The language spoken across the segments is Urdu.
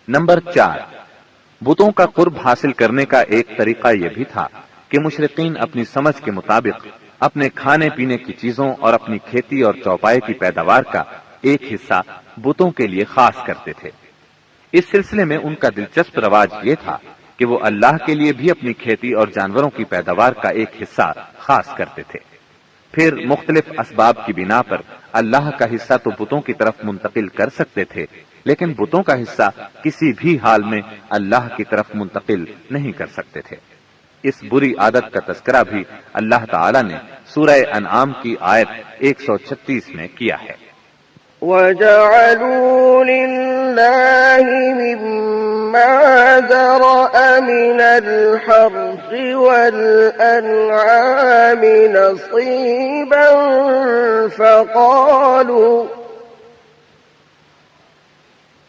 نمبر 4، بتوں کا قرب حاصل کرنے کا ایک طریقہ یہ بھی تھا کہ مشرقین اپنی سمجھ کے مطابق اپنے کھانے پینے کی چیزوں اور اپنی کھیتی اور چوپائے کی پیداوار کا ایک حصہ بتوں کے لیے خاص کرتے تھے۔ اس سلسلے میں ان کا دلچسپ رواج یہ تھا کہ وہ اللہ کے لیے بھی اپنی کھیتی اور جانوروں کی پیداوار کا ایک حصہ خاص کرتے تھے۔ پھر مختلف اسباب کی بنا پر اللہ کا حصہ تو بتوں کی طرف منتقل کر سکتے تھے، لیکن بتوں کا حصہ کسی بھی حال میں اللہ کی طرف منتقل نہیں کر سکتے تھے۔ اس بری عادت کا تذکرہ بھی اللہ تعالی نے سورہ انعام کی آیت 136 میں کیا ہے۔ وَجَعَلُوا لِلَّهِ مِمَّا ذَرَأَ مِنَ الْحَرْثِ وَالْأَنْعَامِ نَصِيبًا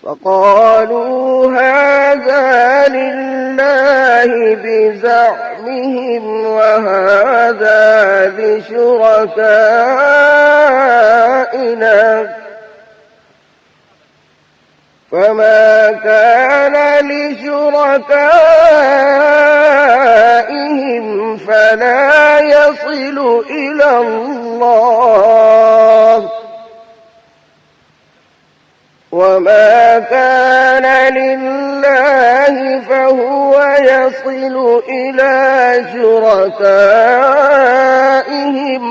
فقالوا هذا لله بزعمهم وهذا لشركائنا فما كان لشركائهم فلا يصل إلى الله وما كان لله فهو يصل إلى شركائهم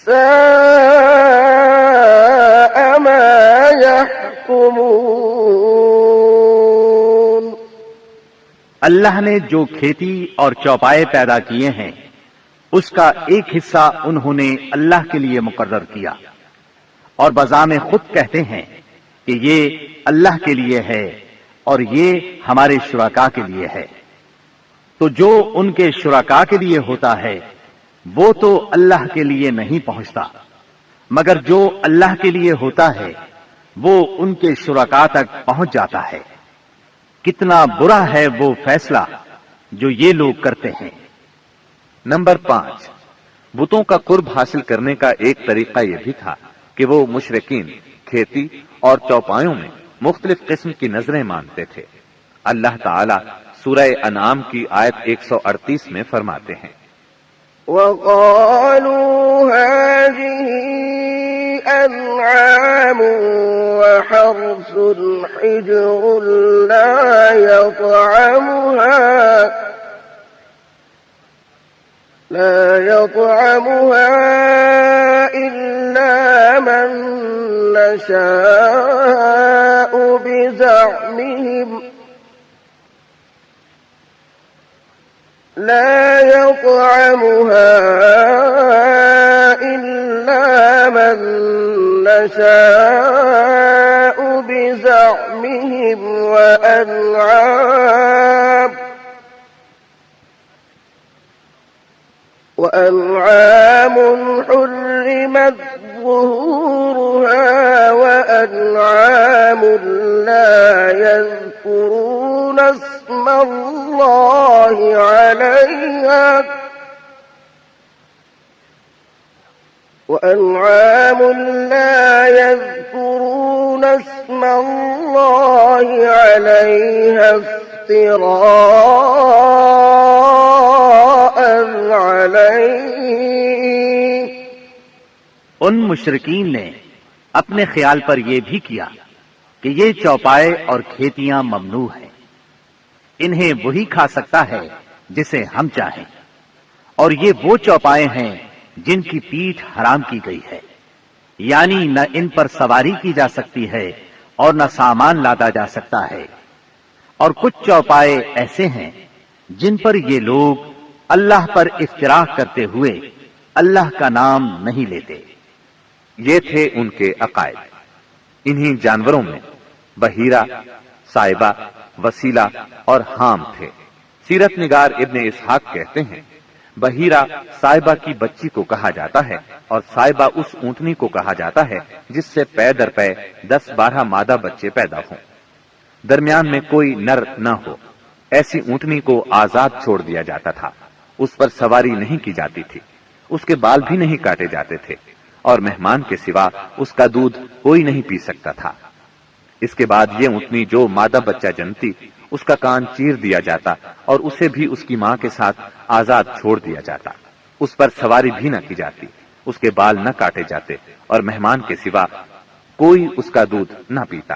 ساء ما يحكمون۔ اللہ نے جو کھیتی اور چوپائے پیدا کیے ہیں اس کا ایک حصہ انہوں نے اللہ کے لیے مقرر کیا، اور بزعم خود کہتے ہیں کہ یہ اللہ کے لیے ہے اور یہ ہمارے شرکاء کے لیے ہے۔ تو جو ان کے شرکاء کے لیے ہوتا ہے وہ تو اللہ کے لیے نہیں پہنچتا، مگر جو اللہ کے لیے ہوتا ہے وہ ان کے شرکاء تک پہنچ جاتا ہے۔ کتنا برا ہے وہ فیصلہ جو یہ لوگ کرتے ہیں۔ نمبر 5، بتوں کا قرب حاصل کرنے کا ایک طریقہ یہ بھی تھا کہ وہ مشرکین کھیتی اور چوپایوں میں مختلف قسم کی نظریں مانتے تھے۔ اللہ تعالی سورہ انعام کی آیت 138 میں فرماتے ہیں، وَقَالُوا هَٰذِهِ أَنْعَامٌ وَحَرْثٌ حِجْرٌ لَّا يطعمها إلا من نشاء بزعمهم وأنعام حرمت ظهورها وأنعام لا يذكرون اسم الله عليها افتراء عليه۔ ان مشرکین نے اپنے خیال پر یہ بھی کیا کہ یہ چوپائے اور کھیتیاں ممنوع ہیں، انہیں وہی کھا سکتا ہے جسے ہم چاہیں، اور یہ وہ چوپائے ہیں جن کی پیٹھ حرام کی گئی ہے، یعنی نہ ان پر سواری کی جا سکتی ہے اور نہ سامان لادا جا سکتا ہے۔ اور کچھ چوپائے ایسے ہیں جن پر یہ لوگ اللہ پر افتراء کرتے ہوئے اللہ کا نام نہیں لیتے۔ یہ تھے ان کے عقائد۔ انہی جانوروں میں بحیرہ، صائبہ، وسیلہ اور حام تھے۔ سیرت نگار ابن اسحاق کہتے ہیں، بحیرہ صائبہ کی بچی کو کہا جاتا ہے اور صائبہ اس اونٹنی کو کہا جاتا ہے جس سے پے در پے 10-12 مادہ بچے پیدا ہوں، درمیان میں کوئی نر نہ ہو۔ ایسی اونٹنی کو آزاد چھوڑ دیا جاتا تھا، اس پر سواری نہیں کی جاتی تھی، اس کے بال بھی نہیں کاٹے جاتے تھے، اور مہمان کے سوا اس کا دودھ کوئی نہیں پی سکتا تھا۔ اس کے بعد یہ اونٹنی جو مادہ بچہ جنتی اس کا کان چیر دیا جاتا اور اسے بھی اس کی ماں کے ساتھ آزاد چھوڑ دیا جاتا، اس پر سواری بھی نہ کی جاتی، اس کے بال نہ کاٹے جاتے اور مہمان کے سوا کوئی اس کا دودھ نہ پیتا۔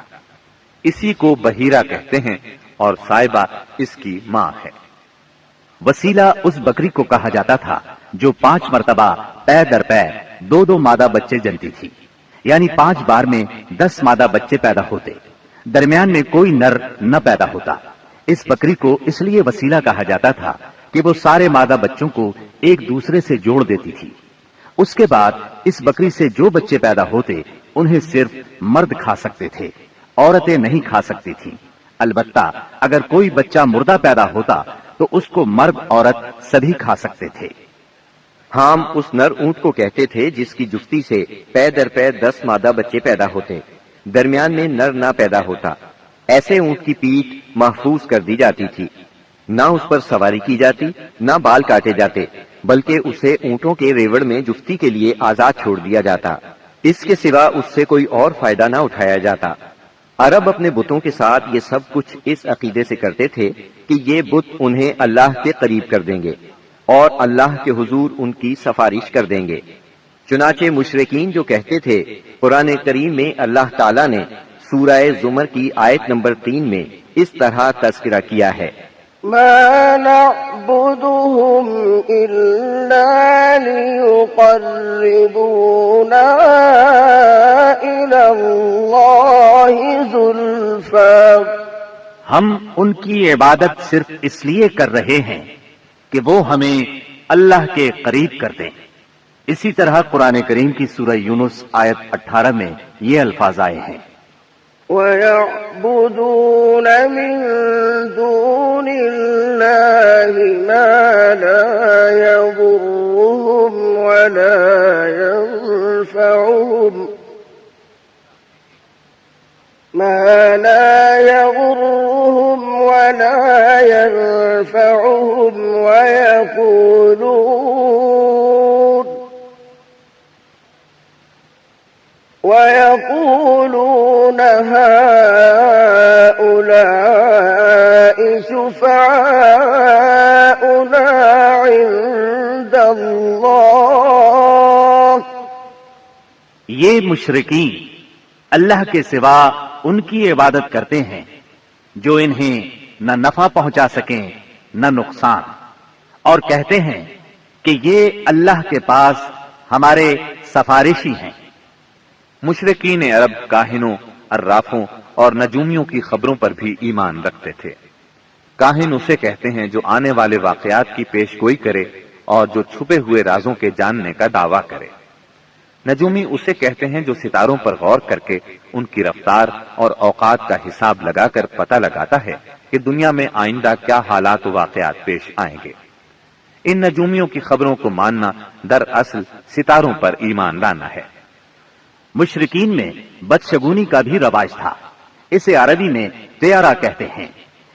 اسی کو بحیرہ کہتے ہیں اور صائبہ اس کی ماں ہے۔ وسیلہ اس بکری کو کہا جاتا تھا جو 5 مرتبہ پے در پے 2 مادہ بچے جنتی تھی، یعنی 5 بار میں 10 مادہ بچے پیدا ہوتے، درمیان میں کوئی نر نہ پیدا ہوتا۔ اس بکری کو اس لیے وسیلہ کہا جاتا تھا کہ وہ سارے مادہ بچوں کو ایک دوسرے سے جوڑ دیتی تھی۔ اس کے بعد اس بکری سے جو بچے پیدا ہوتے انہیں صرف مرد کھا سکتے تھے، عورتیں نہیں کھا سکتی تھیں۔ البتہ اگر کوئی بچہ مردہ پیدا ہوتا تو اس کو مرد عورت سبھی کھا سکتے تھے۔ ہم اس نر اونٹ کو کہتے تھے جس کی جفتی سے پے در پے 10 مادہ بچے پیدا ہوتے، درمیان میں نر نہ پیدا ہوتا۔ ایسے اونٹ کی پیٹھ محفوظ کر دی جاتی تھی، نہ اس پر سواری کی جاتی، نہ بال کاٹے جاتے، بلکہ اسے اونٹوں کے ریوڑ میں جفتی کے لیے آزاد چھوڑ دیا جاتا۔ اس کے سوا اس سے کوئی اور فائدہ نہ اٹھایا جاتا۔ عرب اپنے بتوں کے ساتھ یہ سب کچھ اس عقیدے سے کرتے تھے کہ یہ بت انہیں اللہ کے قریب کر دیں گے اور اللہ کے حضور ان کی سفارش کر دیں گے۔ چنانچہ مشرکین جو کہتے تھے، قرآن کریم میں اللہ تعالیٰ نے سورہ زمر کی آیت نمبر 3 میں اس طرح تذکرہ کیا ہے، ما نعبدهم إلا ليقربونا إلى الله زلفى۔ ہم ان کی عبادت صرف اس لیے کر رہے ہیں کہ وہ ہمیں اللہ کے قریب کر دیں۔ اسی طرح قرآن کریم کی سورہ یونس آیت 18 میں یہ الفاظ آئے ہیں، وَيَعْبُدُونَ مِن دُونِ اللَّهِ مَا لَا يَضُرُّهُمْ وَلَا يَنفَعُهُمْ وَيَقُولُونَ هَؤُلَاءِ شُفَعَاؤُنَا عِندَ اللَّهِ۔ یہ مشرکین اللہ کے سوا ان کی عبادت کرتے ہیں جو انہیں نہ نفع پہنچا سکیں نہ نقصان، اور کہتے ہیں کہ یہ اللہ کے پاس ہمارے سفارشی ہیں۔ مشرکین عرب کاہنوں، عرافوں اور نجومیوں کی خبروں پر بھی ایمان رکھتے تھے۔ کاہن اسے کہتے ہیں جو آنے والے واقعات کی پیش گوئی کرے اور جو چھپے ہوئے رازوں کے جاننے کا دعویٰ کرے۔ نجومی اسے کہتے ہیں جو ستاروں پر غور کر کے ان کی رفتار اور اوقات کا حساب لگا کر پتہ لگاتا ہے کہ دنیا میں آئندہ کیا حالات و واقعات پیش آئیں گے۔ ان نجومیوں کی خبروں کو ماننا دراصل ستاروں پر ایمان لانا ہے۔ مشرکین میں بدشگونی کا بھی رواج تھا، اسے عربی میں طیارہ کہتے ہیں۔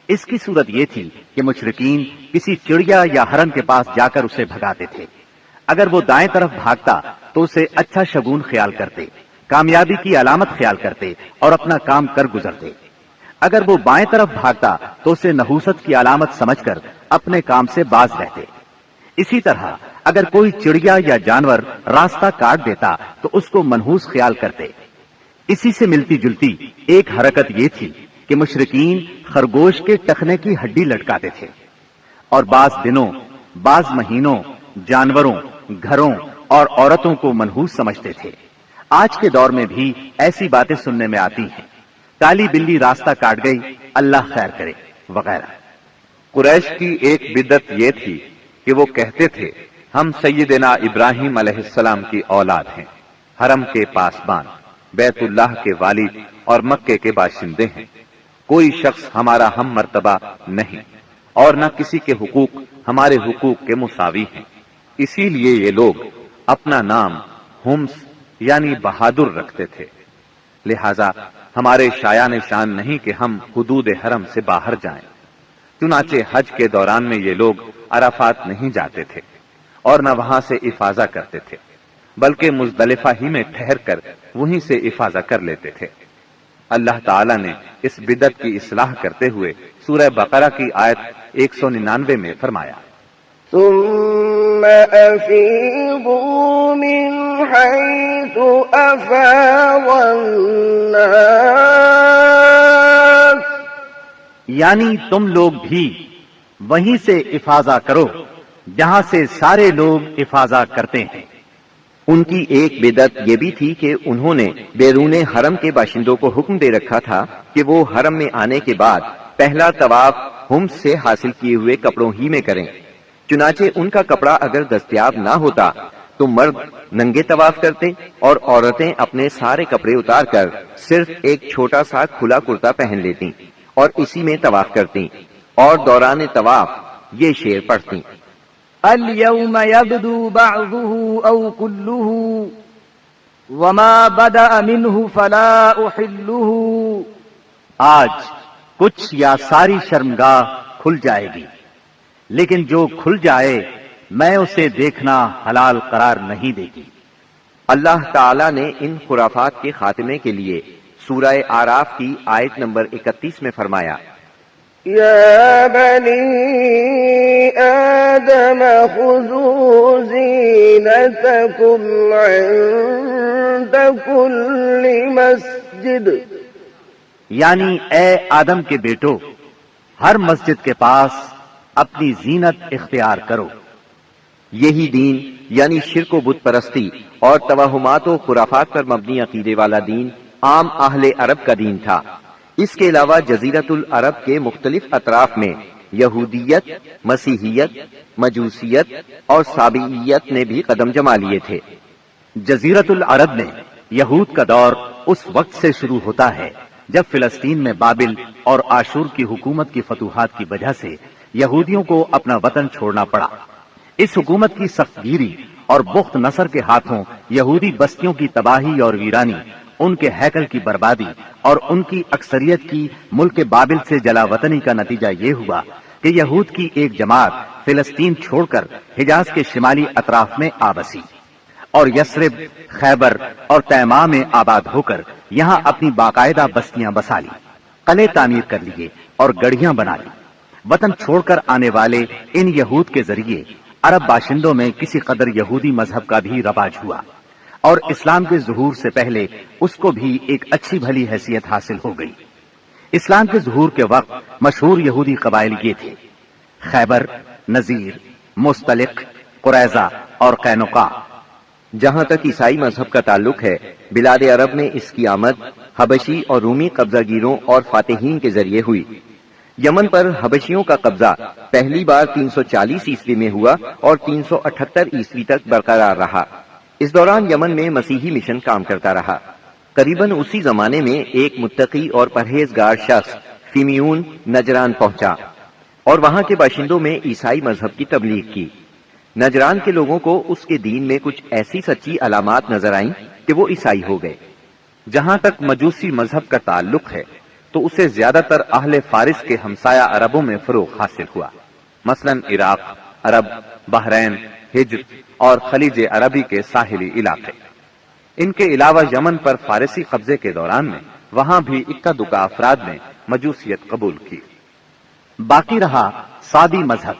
اس کی صورت یہ تھی کہ مشرکین کسی چڑیا یا ہرن کے پاس جا کر اسے بھگاتے تھے۔ اگر وہ دائیں طرف بھاگتا تو اسے اچھا شگون خیال کرتے، کامیابی کی علامت خیال کرتے اور اپنا کام کر گزرتے۔ اگر وہ بائیں طرف بھاگتا تو اسے نحوست کی علامت سمجھ کر اپنے کام سے باز رہتے۔ اسی طرح اگر کوئی چڑیا یا جانور راستہ کاٹ دیتا تو اس کو منحوس خیال کرتے۔ اسی سے ملتی جلتی ایک حرکت یہ تھی کہ مشرکین خرگوش کے ٹخنے کی ہڈی لٹکاتے تھے اور بعض دنوں، بعض مہینوں جانوروں، گھروں اور عورتوں کو منحوس سمجھتے تھے۔ آج کے دور میں بھی ایسی باتیں سننے میں آتی ہیں، کالی بلی راستہ کاٹ گئی، اللہ خیر کرے وغیرہ۔ قریش کی ایک بدعت یہ تھی کہ وہ کہتے تھے ہم سیدنا ابراہیم علیہ السلام کی اولاد ہیں، حرم کے پاسبان، بیت اللہ کے والی اور مکے کے باشندے ہیں، کوئی شخص ہمارا ہم مرتبہ نہیں اور نہ کسی کے حقوق ہمارے حقوق کے مساوی ہیں۔ اسی لیے یہ لوگ اپنا نام ہمس یعنی بہادر رکھتے تھے، لہذا ہمارے شایان شان نہیں کہ ہم حدود حرم سے باہر جائیں۔ چنانچہ حج کے دوران میں یہ لوگ عرفات نہیں جاتے تھے اور نہ وہاں سے افاضہ کرتے تھے، بلکہ مزدلفہ ہی میں ٹھہر کر وہیں سے افاضہ کر لیتے تھے۔ اللہ تعالیٰ نے اس بدعت کی اصلاح کرتے ہوئے سورہ بقرہ کی آیت 199 میں فرمایا، ثم أفيضوا من حيث أفاض الناس، یعنی تم لوگ بھی وہیں سے افاضہ کرو جہاں سے سارے لوگ افاضہ کرتے ہیں۔ ان کی ایک بدعت یہ بھی تھی کہ انہوں نے بیرون حرم کے باشندوں کو حکم دے رکھا تھا کہ وہ حرم میں آنے کے بعد پہلا طواف حمص سے حاصل کیے ہوئے کپڑوں ہی میں کریں۔ چنانچہ ان کا کپڑا اگر دستیاب نہ ہوتا تو مرد ننگے طواف کرتے اور عورتیں اپنے سارے کپڑے اتار کر صرف ایک چھوٹا سا کھلا کرتا پہن لیتی اور اسی میں طواف کرتی اور دوران طواف یہ شعر پڑھتی، اليوم يبدو بعضه أو كله وما بدأ منه فلا أحله، آج کچھ یا ساری شرمگاہ کھل جائے گی، لیکن جو کھل جائے میں اسے دیکھنا حلال قرار نہیں دے گی۔ اللہ تعالیٰ نے ان خرافات کے خاتمے کے لیے سورہ آراف کی آیت نمبر 31 میں فرمایا، يا بني آدم خذوا زينتكم عند كل مسجد، یعنی اے آدم کے بیٹو، ہر مسجد کے پاس اپنی زینت اختیار کرو۔ یہی دین یعنی شرک و بت پرستی اور توہمات و خرافات پر مبنی عقیدے والا دین عام اہل عرب کا دین تھا۔ اس کے علاوہ جزیرت العرب کے مختلف اطراف میں یہودیت، مسیحیت، مجوسیت اور سابعیت نے بھی قدم جما لیے تھے۔ جزیرت العرب میں یہود کا دور اس وقت سے شروع ہوتا ہے جب فلسطین میں بابل اور آشور کی حکومت کی فتوحات کی وجہ سے یہودیوں کو اپنا وطن چھوڑنا پڑا۔ اس حکومت کی سخت گیری اور بخت نصر کے ہاتھوں یہودی بستیوں کی تباہی اور ویرانی، ان کے ہیکل کی بربادی اور ان کی اکثریت کی ملک بابل سے جلا وطنی کا نتیجہ یہ ہوا کہ یہود کی ایک جماعت فلسطین چھوڑ کر حجاز کے شمالی اطراف میں آ بسی اور یثرب، خیبر اور تیماء میں آباد ہو کر یہاں اپنی باقاعدہ بستیاں بسا لی، قلعے تعمیر کر لیے اور گڑھیاں بنا لی۔ وطن چھوڑ کر آنے والے ان یہود کے ذریعے عرب باشندوں میں کسی قدر یہودی مذہب کا بھی رواج ہوا اور اسلام کے ظہور سے پہلے اس کو بھی ایک اچھی بھلی حیثیت حاصل ہو گئی۔ اسلام کے ظہور کے وقت مشہور یہودی قبائل یہ تھے: خیبر، نذیر، مستلق، قریظہ اور قینقاع۔ جہاں تک عیسائی مذہب کا تعلق ہے، بلاد عرب میں اس کی آمد حبشی اور رومی قبضہ گیروں اور فاتحین کے ذریعے ہوئی۔ یمن پر حبشیوں کا قبضہ پہلی بار 340 عیسوی میں ہوا اور 378 عیسوی تک برقرار رہا۔ اس دوران یمن میں مسیحی مشن کام کرتا رہا۔ قریباً اسی زمانے میں ایک متقی اور پرہیزگار شخص فیمیون نجران پہنچا اور وہاں کے باشندوں میں عیسائی مذہب کی تبلیغ کی۔ نجران کے لوگوں کو اس کے دین میں کچھ ایسی سچی علامات نظر آئیں کہ وہ عیسائی ہو گئے۔ جہاں تک مجوسی مذہب کا تعلق ہے تو اسے زیادہ تر اہل فارس کے ہمسایہ عربوں میں فروغ حاصل ہوا، مثلا عراق، عرب، بحرین، ہجر اور خلیج عربی کے ساحلی علاقے۔ ان کے علاوہ یمن پر فارسی قبضے کے دوران میں وہاں بھی اکا دکا افراد نے مجوسیت قبول کی۔ باقی رہا سعدی مذہب،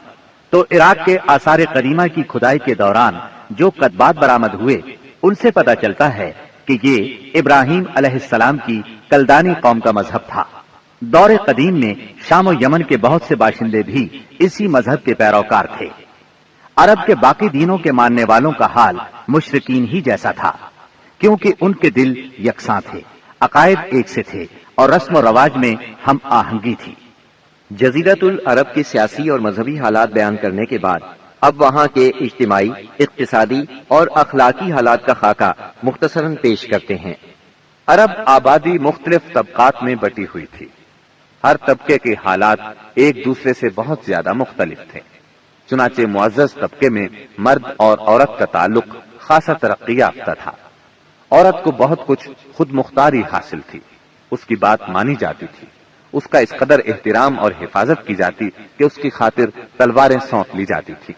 تو عراق کے آثار قدیمہ کی کھدائی کے دوران جو کتبات برآمد ہوئے ان سے پتہ چلتا ہے کہ یہ ابراہیم علیہ السلام کی کلدانی قوم کا مذہب تھا۔ دور قدیم میں شام و یمن کے بہت سے باشندے بھی اسی مذہب کے پیروکار تھے۔ عرب کے باقی دینوں کے ماننے والوں کا حال مشرکین ہی جیسا تھا، کیونکہ ان کے دل یکساں تھے، عقائد ایک سے تھے اور رسم و رواج میں ہم آہنگی تھی۔ جزیرت العرب کے سیاسی اور مذہبی حالات بیان کرنے کے بعد اب وہاں کے اجتماعی، اقتصادی اور اخلاقی حالات کا خاکہ مختصراً پیش کرتے ہیں۔ عرب آبادی مختلف طبقات میں بٹی ہوئی تھی۔ ہر طبقے کے حالات ایک دوسرے سے بہت زیادہ مختلف تھے۔ چنانچہ معزز طبقے میں مرد اور عورت کا تعلق خاصا ترقی یافتہ تھا۔ عورت کو بہت کچھ خود مختاری حاصل تھی، اس کی بات مانی جاتی تھی، اس کا اس قدر احترام اور حفاظت کی جاتی کہ اس کی خاطر تلواریں سونپ لی جاتی تھی،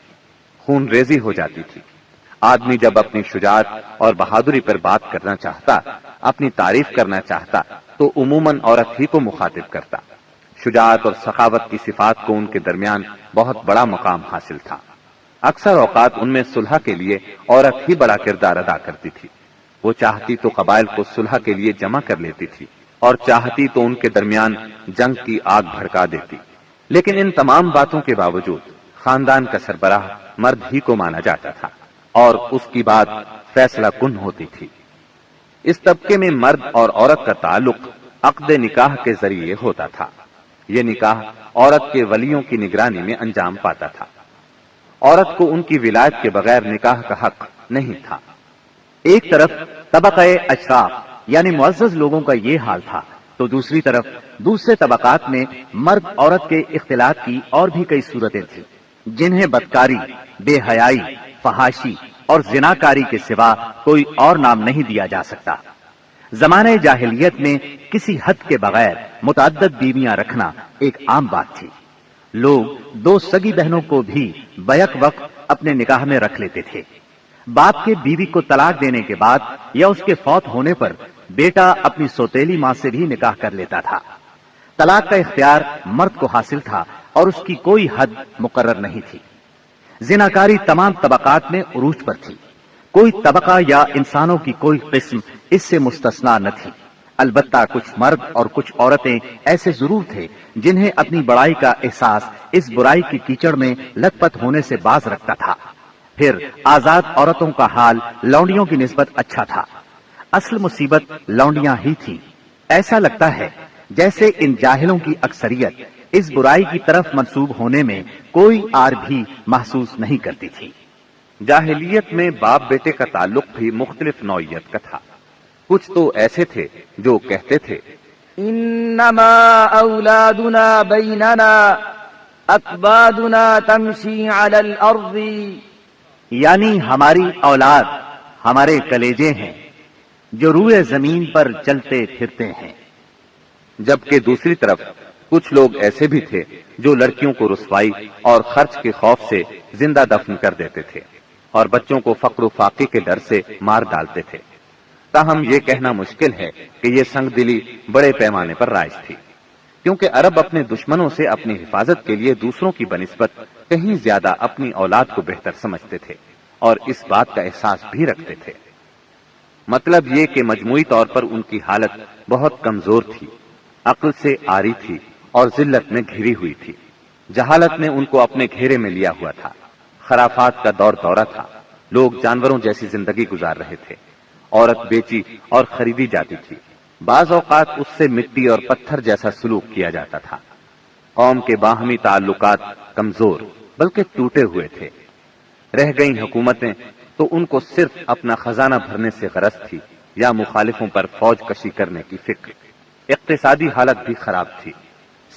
خون ریزی ہو جاتی تھی۔ آدمی جب اپنی شجاعت اور بہادری پر بات کرنا چاہتا، اپنی تعریف کرنا چاہتا تو عموماً عورت ہی کو مخاطب کرتا۔ شجاعت اور سخاوت کی صفات کو ان کے درمیان بہت بڑا مقام حاصل تھا۔ اکثر اوقات ان میں صلح کے لیے عورت ہی بڑا کردار ادا کرتی تھی۔ وہ چاہتی تو قبائل کو صلح کے لیے جمع کر لیتی تھی اور چاہتی تو ان کے درمیان جنگ کی آگ بھڑکا دیتی، لیکن ان تمام باتوں کے باوجود خاندان کا سربراہ مرد ہی کو مانا جاتا تھا اور اس کی بات فیصلہ کن ہوتی تھی۔ اس طبقے میں مرد اور عورت کا تعلق عقد نکاح کے ذریعے ہوتا تھا۔ یہ نکاح عورت کے ولیوں کی نگرانی میں انجام پاتا تھا۔ عورت کو ان کی ولایت کے بغیر نکاح کا حق نہیں تھا۔ ایک طرف طبقہ اشراف یعنی معزز لوگوں کا یہ حال تھا، تو دوسری طرف دوسرے طبقات میں مرد عورت کے اختلاط کی اور بھی کئی صورتیں تھیں، جنہیں بدکاری، بے حیائی، فحاشی اور زناکاری کے سوا کوئی اور نام نہیں دیا جا سکتا۔ زمانہ جاہلیت میں کسی حد کے بغیر متعدد بیویاں رکھنا ایک عام بات تھی۔ لوگ دو سگی بہنوں کو بھی بیک وقت اپنے نکاح میں رکھ لیتے تھے۔ باپ کے بیوی کو طلاق دینے کے بعد یا اس کے فوت ہونے پر بیٹا اپنی سوتیلی ماں سے بھی نکاح کر لیتا تھا۔ طلاق کا اختیار مرد کو حاصل تھا اور اس کی کوئی حد مقرر نہیں تھی۔ زناکاری تمام طبقات میں عروج پر تھی۔ کوئی طبقہ یا انسانوں کی کوئی قسم اس سے مستثنا نہ تھی۔ البتہ کچھ مرد اور کچھ عورتیں ایسے ضرور تھے جنہیں اپنی بڑائی کا احساس اس برائی کی کیچڑ میں لت پت ہونے سے باز رکھتا تھا۔ پھر آزاد عورتوں کا حال لونڈیوں کی نسبت اچھا تھا۔ اصل مصیبت لونڈیاں ہی تھی۔ ایسا لگتا ہے جیسے ان جاہلوں کی اکثریت اس برائی کی طرف منسوب ہونے میں کوئی آر بھی محسوس نہیں کرتی تھی۔ جاہلیت میں باپ بیٹے کا تعلق بھی مختلف نوعیت کا تھا۔ کچھ تو ایسے تھے جو کہتے تھے انما اولادنا بیننا اکبادنا تمشی علی الارض، یعنی ہماری اولاد ہمارے کلیجے ہیں جو روئے زمین پر چلتے پھرتے ہیں۔ جبکہ دوسری طرف کچھ لوگ ایسے بھی تھے جو لڑکیوں کو رسوائی اور خرچ کے خوف سے زندہ دفن کر دیتے تھے اور بچوں کو فقر و فاقے کے ڈر سے مار ڈالتے تھے۔ تاہم یہ کہنا مشکل ہے کہ یہ سنگ دلی بڑے پیمانے پر رائج تھی، کیونکہ عرب اپنے دشمنوں سے اپنی حفاظت کے لیے دوسروں کی بنسبت کہیں زیادہ اپنی اولاد کو بہتر سمجھتے تھے اور اس بات کا احساس بھی رکھتے تھے۔ مطلب یہ کہ مجموعی طور پر ان کی حالت بہت کمزور تھی، عقل سے عاری تھی اور ذلت میں گھری ہوئی تھی۔ جہالت نے ان کو اپنے گھیرے میں لیا ہوا تھا۔ خرافات کا دور دورہ تھا۔ لوگ جانوروں جیسی زندگی گزار رہے تھے۔ عورت بیچی اور خریدی جاتی تھی۔ بعض اوقات اس سے مٹی اور پتھر جیسا سلوک کیا جاتا تھا۔ قوم کے باہمی تعلقات کمزور بلکہ ٹوٹے ہوئے تھے۔ رہ گئیں حکومتیں تو ان کو صرف اپنا خزانہ بھرنے سے غرض تھی یا مخالفوں پر فوج کشی کرنے کی فکر۔ اقتصادی حالت بھی خراب تھی۔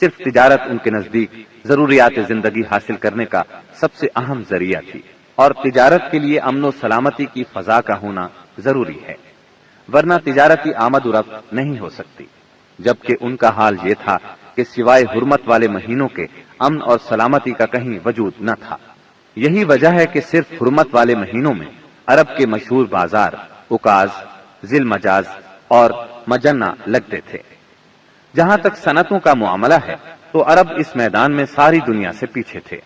صرف تجارت ان کے نزدیک ضروریات زندگی حاصل کرنے کا سب سے اہم ذریعہ تھی، اور تجارت کے لیے امن و سلامتی کی فضا کا ہونا ضروری ہے، ورنہ تجارتی آمد و رفت نہیں ہو سکتی۔ جبکہ ان کا حال یہ تھا کہ سوائے حرمت والے مہینوں کے امن اور سلامتی کا کہیں وجود نہ تھا۔ یہی وجہ ہے کہ صرف حرمت والے مہینوں میں عرب کے مشہور بازار اکاز، ذی المجاز اور مجنہ لگتے تھے۔ جہاں تک صنعتوں کا معاملہ ہے تو عرب اس میدان میں ساری دنیا سے پیچھے تھے۔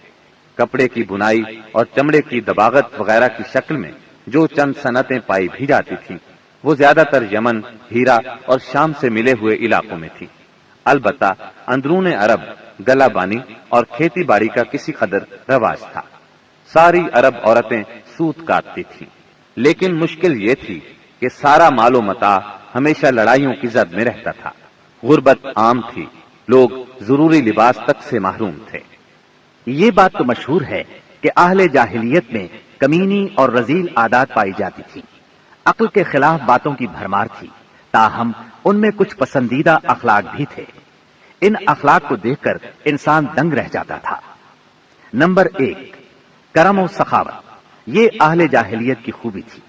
کپڑے کی بنائی اور چمڑے کی دباغت وغیرہ کی شکل میں جو چند صنعتیں پائی بھی جاتی تھیں وہ زیادہ تر یمن، ہیرا اور شام سے ملے ہوئے علاقوں میں تھی۔ البتہ اندرون عرب گلہ بانی اور کھیتی باڑی کا کسی قدر رواج تھا۔ ساری عرب عورتیں سوت کاٹتی تھیں، لیکن مشکل یہ تھی کہ سارا مال و متاع ہمیشہ لڑائیوں کی زد میں رہتا تھا۔ غربت عام تھی، لوگ ضروری لباس تک سے محروم تھے۔ یہ بات تو مشہور ہے کہ اہل جاہلیت میں کمینی اور رذیل عادات پائی جاتی تھی۔ عقل کے خلاف باتوں کی بھرمار تھی، تاہم ان میں کچھ پسندیدہ اخلاق بھی تھے۔ ان اخلاق کو دیکھ کر انسان دنگ رہ جاتا تھا۔ نمبر 1، کرم و سخاوت۔ یہ اہل جاہلیت کی خوبی تھی،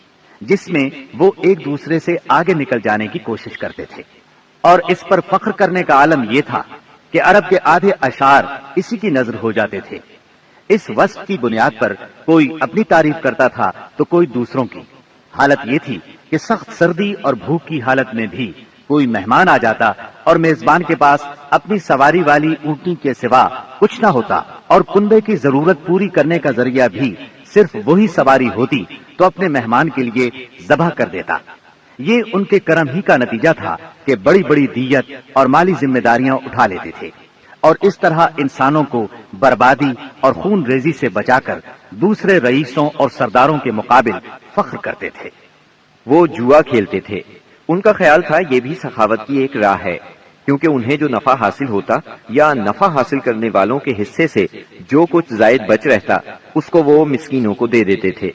جس میں وہ ایک دوسرے سے آگے نکل جانے کی کوشش کرتے تھے، اور اس پر فخر کرنے کا عالم یہ تھا کہ عرب کے آدھے اشعار اسی کی نظر ہو جاتے تھے۔ اس وصف کی بنیاد پر کوئی اپنی تعریف کرتا تھا تو کوئی دوسروں کی۔ حالت یہ تھی کہ سخت سردی اور بھوک کی حالت میں بھی کوئی مہمان آ جاتا اور میزبان کے پاس اپنی سواری والی اونٹنی کے سوا کچھ نہ ہوتا اور کنبے کی ضرورت پوری کرنے کا ذریعہ بھی صرف وہی سواری ہوتی تو اپنے مہمان کے لیے ذبح کر دیتا۔ یہ ان کے کرم ہی کا نتیجہ تھا کہ بڑی بڑی دیت اور مالی ذمہ داریاں اٹھا لیتے تھے اور اس طرح انسانوں کو بربادی اور خون ریزی سے بچا کر دوسرے رئیسوں اور سرداروں کے مقابل فخر کرتے تھے۔ وہ جوا کھیلتے تھے۔ ان کا خیال تھا یہ بھی سخاوت کی ایک راہ ہے، کیونکہ انہیں جو نفع حاصل ہوتا یا نفع حاصل کرنے والوں کے حصے سے جو کچھ زائد بچ رہتا اس کو وہ مسکینوں کو دے دیتے تھے۔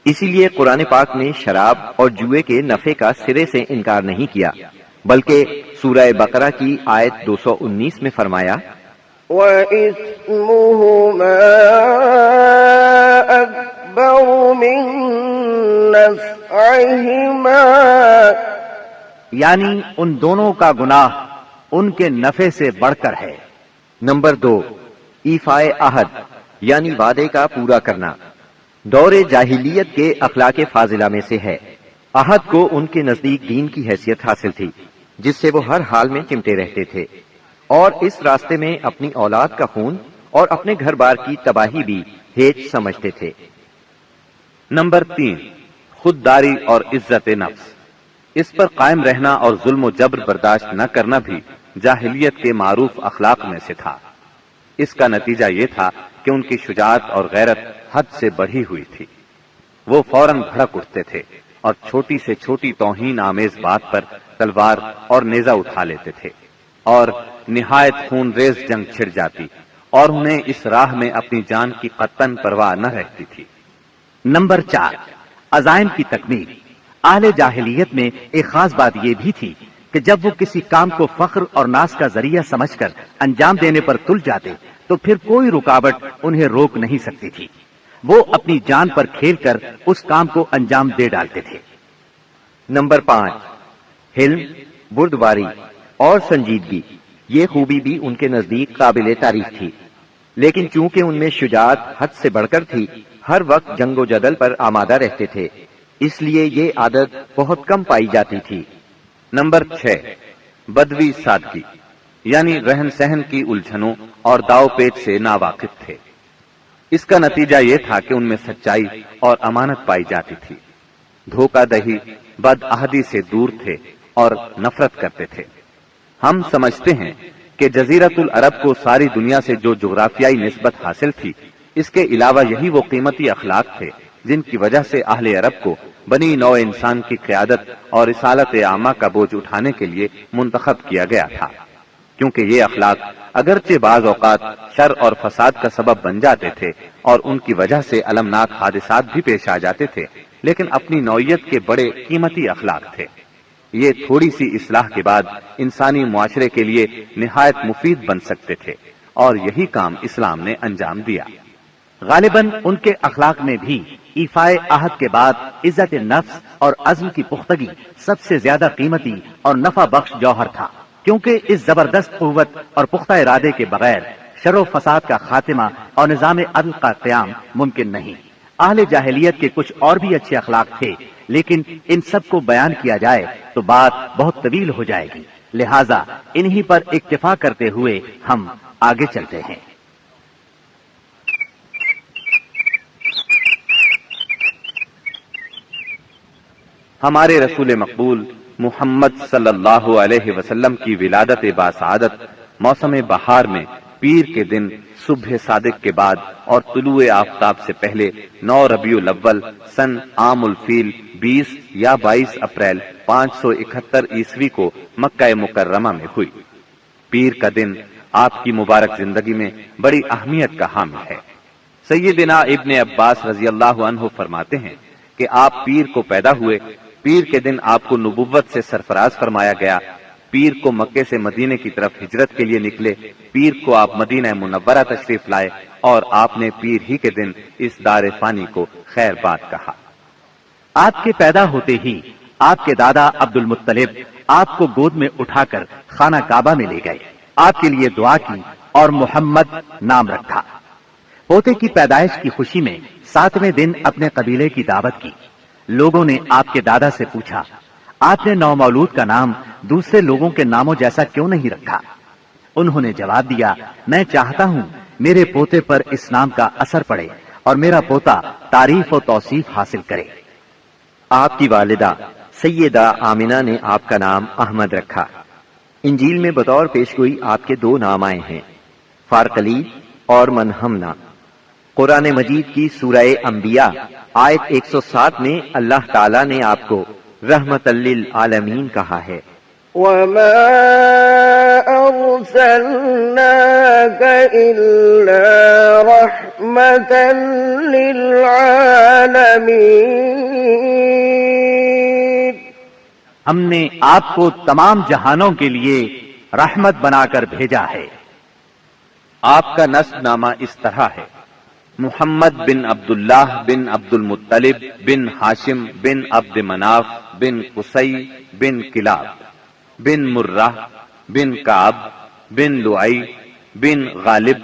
اسی لیے قرآن پاک نے شراب اور جوئے کے نفع کا سرے سے انکار نہیں کیا، بلکہ سورہ بقرہ کی آیت 219 میں فرمایا وَإِثْمُهُمَا أَكْبَرُ مِن نَّفْعِهِمَا، یعنی ان دونوں کا گناہ ان کے نفع سے بڑھ کر ہے۔ نمبر 2، ایفائے عہد یعنی وعدے کا پورا کرنا۔ دور جاہلیت کے اخلاق فاضلہ میں سے ہے۔ عہد کو ان کے نزدیک دین کی حیثیت حاصل تھی، جس سے وہ ہر حال میں چمٹے رہتے تھے، اور اس راستے میں اپنی اولاد کا خون اور اپنے گھر بار کی تباہی بھی ہیج سمجھتے تھے۔ نمبر 3، خودداری اور عزت نفس۔ اس پر قائم رہنا اور ظلم و جبر برداشت نہ کرنا بھی جاہلیت کے معروف اخلاق میں سے تھا۔ اس کا نتیجہ یہ تھا کہ ان کی شجاعت اور غیرت حد سے بڑھی ہوئی تھی۔ وہ فوراً بھڑک اٹھتے تھے اور چھوٹی سے چھوٹی توہین آمیز بات پر تلوار اور نیزہ اٹھا لیتے تھے، اور نہایت خون ریز جنگ چھڑ جاتی اور انہیں اس راہ میں اپنی جان کی قطعاً پرواہ نہ رہتی تھی۔ نمبر 4، عزائم کی تکمیل۔ اہل جاہلیت میں ایک خاص بات یہ بھی تھی کہ جب وہ کسی کام کو فخر اور ناز کا ذریعہ سمجھ کر انجام دینے پر تل جاتے تو پھر کوئی رکاوٹ انہیں روک نہیں سکتی تھی۔ وہ اپنی جان پر کھیل کر اس کام کو انجام دے ڈالتے تھے۔ نمبر 5، حلم، بردباری اور سنجیدگی۔ یہ خوبی بھی ان کے نزدیک قابل تعریف تھی، لیکن چونکہ ان میں شجاعت حد سے بڑھ کر تھی، ہر وقت جنگ و جدل پر آمادہ رہتے تھے، اس لیے یہ عادت بہت کم پائی جاتی تھی۔ نمبر 6، بدوی سادگی، یعنی رہن سہن کی الجھنوں اور داؤ پیچ سے ناواقف تھے۔ اس کا نتیجہ یہ تھا کہ ان میں سچائی اور امانت پائی جاتی تھی۔ دھوکہ دہی، بد عہدی سے دور تھے اور نفرت کرتے تھے۔ ہم سمجھتے ہیں کہ جزیرۃ العرب کو ساری دنیا سے جو جغرافیائی نسبت حاصل تھی، اس کے علاوہ یہی وہ قیمتی اخلاق تھے جن کی وجہ سے اہل عرب کو بنی نوع انسان کی قیادت اور رسالت عامہ کا بوجھ اٹھانے کے لیے منتخب کیا گیا تھا، کیونکہ یہ اخلاق اگرچہ بعض اوقات شر اور فساد کا سبب بن جاتے تھے اور ان کی وجہ سے المناک حادثات بھی پیش آ جاتے تھے، لیکن اپنی نوعیت کے بڑے قیمتی اخلاق تھے۔ یہ تھوڑی سی اصلاح کے بعد انسانی معاشرے کے لیے نہایت مفید بن سکتے تھے، اور یہی کام اسلام نے انجام دیا۔ غالباً ان کے اخلاق میں بھی ایفائے عہد کے بعد عزت نفس اور عزم کی پختگی سب سے زیادہ قیمتی اور نفع بخش جوہر تھا، کیونکہ اس زبردست قوت اور پختہ ارادے کے بغیر شر و فساد کا خاتمہ اور نظام عدل کا قیام ممکن نہیں۔ اہل جاہلیت کے کچھ اور بھی اچھے اخلاق تھے، لیکن ان سب کو بیان کیا جائے تو بات بہت طویل ہو جائے گی، لہذا انہی پر اکتفا کرتے ہوئے ہم آگے چلتے ہیں۔ ہمارے رسول مقبول محمد صلی اللہ علیہ وسلم کی ولادت باسعادت موسم بہار میں پیر کے دن صبح صادق کے بعد اور طلوع آفتاب سے پہلے 9 ربیع الاول سن عام الفیل 20 یا 22 اپریل 571 عیسوی کو مکہ مکرمہ میں ہوئی۔ پیر کا دن آپ کی مبارک زندگی میں بڑی اہمیت کا حامل ہے۔ سیدنا ابن عباس رضی اللہ عنہ فرماتے ہیں کہ آپ پیر کو پیدا ہوئے، پیر کے دن آپ کو نبوت سے سرفراز فرمایا گیا، پیر کو مکے سے مدینے کی طرف ہجرت کے لیے نکلے، پیر کو آپ مدینہ منورہ تشریف لائے، اور آپ نے پیر ہی کے دن اس دار فانی کو خیر باد کہا۔ آپ کے پیدا ہوتے ہی آپ کے دادا عبد المطلب آپ کو گود میں اٹھا کر خانہ کعبہ میں لے گئے، آپ کے لیے دعا کی اور محمد نام رکھا۔ پوتے کی پیدائش کی خوشی میں 7ویں دن اپنے قبیلے کی دعوت کی۔ لوگوں نے آپ کے دادا سے پوچھا، آپ نے نو مولود کا نام دوسرے لوگوں کے ناموں جیسا کیوں نہیں رکھا؟ انہوں نے جواب دیا، میں چاہتا ہوں میرے پوتے پر اس نام کا اثر پڑے اور میرا پوتا تعریف و توصیف حاصل کرے۔ آپ کی والدہ سیدہ آمنہ نے آپ کا نام احمد رکھا۔ انجیل میں بطور پیشگوئی آپ کے 2 نام آئے ہیں، فارقلیب اور منہمنا۔ قرآن مجید کی سورہ انبیاء آیت 107 میں اللہ تعالیٰ نے آپ کو رحمت للعالمین کہا ہے، وما أرسلناك إلا رحمة للعالمين۔ ہم نے آپ کو تمام جہانوں کے لیے رحمت بنا کر بھیجا ہے۔ آپ کا نسب نامہ اس طرح ہے: محمد بن عبداللہ بن عبد المطلب بن ہاشم بن عبد مناف بن قصی بن کلاب بن مرہ بن کعب بن لعی بن غالب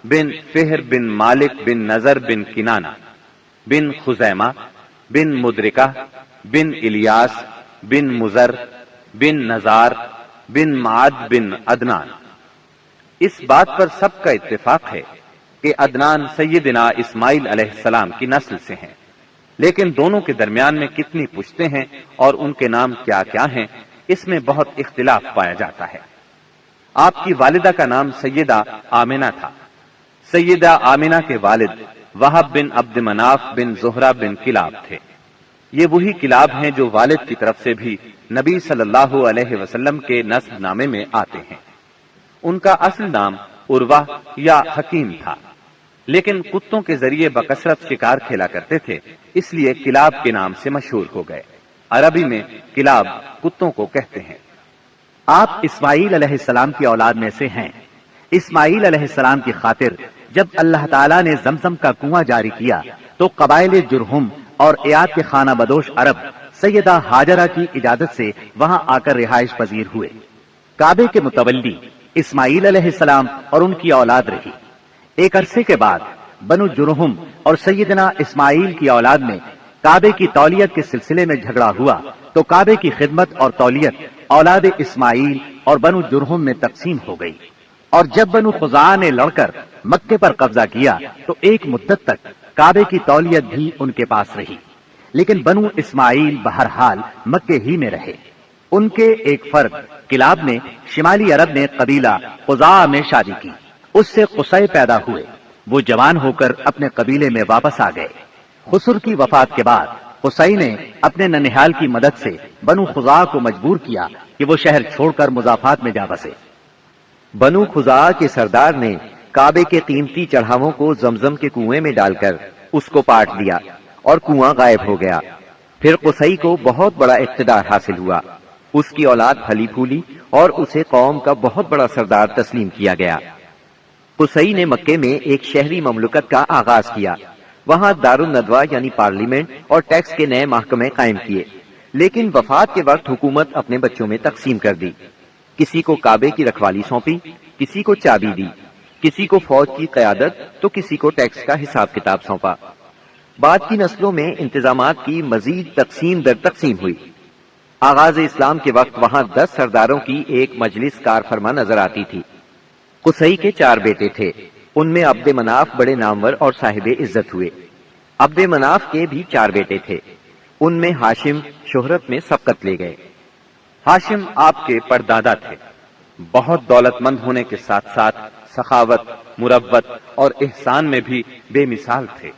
بن فہر بن مالک بن نظر بن کنانہ بن خزیمہ بن مدرکہ بن الیاس بن مزر بن نزار بن معد بن عدنان۔ اس بات پر سب کا اتفاق ہے کہ عدنان سیدنا اسماعیل علیہ السلام کی نسل سے ہیں، لیکن دونوں کے درمیان میں کتنی پشتیں ہیں اور ان کے نام کیا کیا ہیں، اس میں بہت اختلاف پایا جاتا ہے۔ آپ کی والدہ کا نام سیدہ آمنہ تھا۔ سیدہ آمنہ کے والد وہب بن عبد مناف بن زہرہ بن کلاب تھے۔ یہ وہی کلاب ہیں جو والد کی طرف سے بھی نبی صلی اللہ علیہ وسلم کے نسب نامے میں آتے ہیں۔ ان کا اصل نام عروہ یا حکیم تھا، لیکن کتوں کے ذریعے بکثرت شکار کھیلا کرتے تھے، اس لیے کلاب کے نام سے مشہور ہو گئے۔ عربی میں کلاب کتوں کو کہتے ہیں۔ آپ اسماعیل علیہ السلام کی اولاد میں سے ہیں۔ اسماعیل علیہ السلام کی خاطر جب اللہ تعالیٰ نے زمزم کا کنواں جاری کیا تو قبائل جرہم اور ایاد کے خانہ بدوش عرب سیدہ ہاجرہ کی اجازت سے وہاں آ کر رہائش پذیر ہوئے۔ کعبے کے متولی اسماعیل علیہ السلام اور ان کی اولاد رہی۔ ایک عرصے کے بعد بنو جرہم اور سیدنا اسماعیل کی اولاد میں کعبے کی تولیت کے سلسلے میں جھگڑا ہوا تو کعبے کی خدمت اور تولیت اولاد اسماعیل اور بنو جرہم میں تقسیم ہو گئی، اور جب بنو خزاعہ نے لڑ کر مکے پر قبضہ کیا تو ایک مدت تک کعبے کی تولیت بھی ان کے پاس رہی، لیکن بنو اسماعیل بہرحال مکے ہی میں رہے۔ ان کے ایک فرد کلاب نے شمالی عرب میں قبیلہ خزاعہ میں شادی کی، اس سے قصی پیدا ہوئے۔ وہ جوان ہو کر اپنے قبیلے میں واپس آ گئے۔ خسر کی وفات کے بعد قصی نے اپنے ننہال کی مدد سے بنو خزاعہ کو مجبور کیا کہ وہ شہر چھوڑ کر مضافات میں جا بسے۔ بنو خزاعہ کے سردار نے کعبے کے قیمتی چڑھاووں کو زمزم کے کنویں میں ڈال کر اس کو پاٹ دیا اور کنواں غائب ہو گیا۔ پھر قصی کو بہت بڑا اقتدار حاصل ہوا، اس کی اولاد پھلی پھولی اور اسے قوم کا بہت بڑا سردار تسلیم کیا گیا۔ قصی نے مکے میں ایک شہری مملکت کا آغاز کیا، وہاں دارالندوہ یعنی پارلیمنٹ اور ٹیکس کے نئے محکمے قائم کیے، لیکن وفات کے وقت حکومت اپنے بچوں میں تقسیم کر دی۔ کسی کو کعبے کی رکھوالی سونپی، کسی کو چابی دی، کسی کو فوج کی قیادت تو کسی کو ٹیکس کا حساب کتاب سونپا۔ بعد کی نسلوں میں انتظامات کی مزید تقسیم در تقسیم ہوئی۔ آغاز اسلام کے وقت وہاں 10 سرداروں کی ایک مجلس کار فرما نظر آتی تھی۔ قصی کے 4 بیٹے تھے، ان میں عبد مناف بڑے نامور اور صاحب عزت ہوئے۔ عبد مناف کے بھی 4 بیٹے تھے، ان میں ہاشم شہرت میں سبقت لے گئے۔ ہاشم آپ کے پردادا تھے، بہت دولت مند ہونے کے ساتھ ساتھ سخاوت، مروت اور احسان میں بھی بے مثال تھے۔